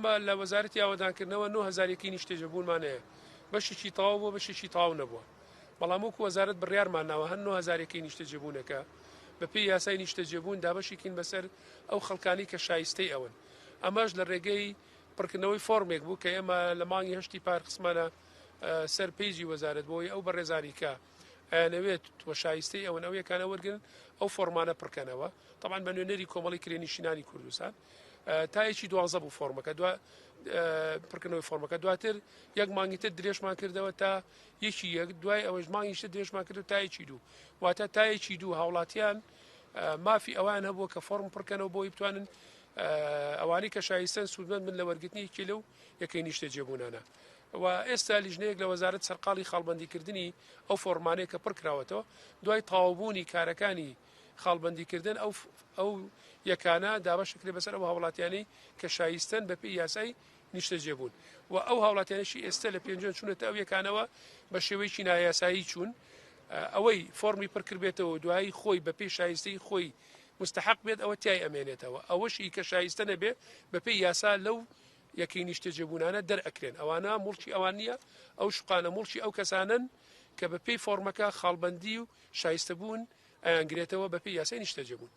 ئێمە لە وەزارەتی ئاوادانکردنەوە 9000 نیشتەجێبوونمان هەیە بەشێکی تەواو بووە بەشێکی تەواو نەبووە بەڵام وەکو وەزارەت بڕیارمانناوە هەر 9000 نیشتەجێبوونەکە بە پێی یاسای نیشتەجێبوون دابەشێکین بەسەر ئەو خەڵکانی کە شایستەی ئەوەن ئەمەش لە ڕێگەی پڕکردنەوەی فۆرمێک بوو کە ئێمە لە مانگی هەشتی پارخسمانە سەر پێیجی وەزارەت بۆی ئەو بەڕێزاریکە ئەیانەوێت وە شایستەی ئەوەن ئەو یەکانە وەرگن ئەو فۆرمانە پڕکەنەوە طبعاً بە نوێنەری کۆمەڵی کرێنشینانی کوردستان تایەکی 12 بوو فۆرمەکە پڕکردنەوەی فۆرمەکە دواتر یەک مانگی تر درێژمان کردەوە تا یەکی یەک دوای ئەوەش مانگیشتە درێژمان کرد و تایەکی دوو واتە تایەکی دوو هاوڵاتیان مافی ئەوان هەبووە کە فۆرم پڕکەنەوە بۆی بتوانن ئەوانەی کە شایستەن سوودمەند من لە وەرگرتنیەکی لەو یەکەی نیشتەجێبوونانە و ئێستا لیژنەیەک لە وەزارەت سەرقاڵی خاڵبەندیکردنی ئەو فۆرمانەیە کە پڕکراوەتەوە دوای تەواوبوونی کارەکانی خاڵبەندیکردن ئەو یەکانە دابەشکرێ بەسەر ئەو هاوڵاتیانەی کە شایستەن بە پێی یاسای نیشتەجێبوون و ئەو هاوڵاتیانەشی ئێستا لە پێنجۆن چوونەتە ئەو یەکانەوە بە شێوەیەکی نایاسایی چوون ئەوەی فۆرمی پڕکرد بێتەوە دوایی خۆی بە پێی شایستەی خۆی مستحق بێت ئەوە تای ئەمێنێتەوە ئەوەشی کە شایستە نەبێ بە پێی یاسا لەو یەکەی نیشتەجێبوونانە دەرئەکرێن ئەوانە موڵکی ئەوان نییە ئەو شقانە موڵکی ئەو کەسانن کە بە پێی فۆرمەکە خاڵبەندی و شایستەبوون ئەیانگرێتەوە بە پێی یاسای نیشتەجێبوون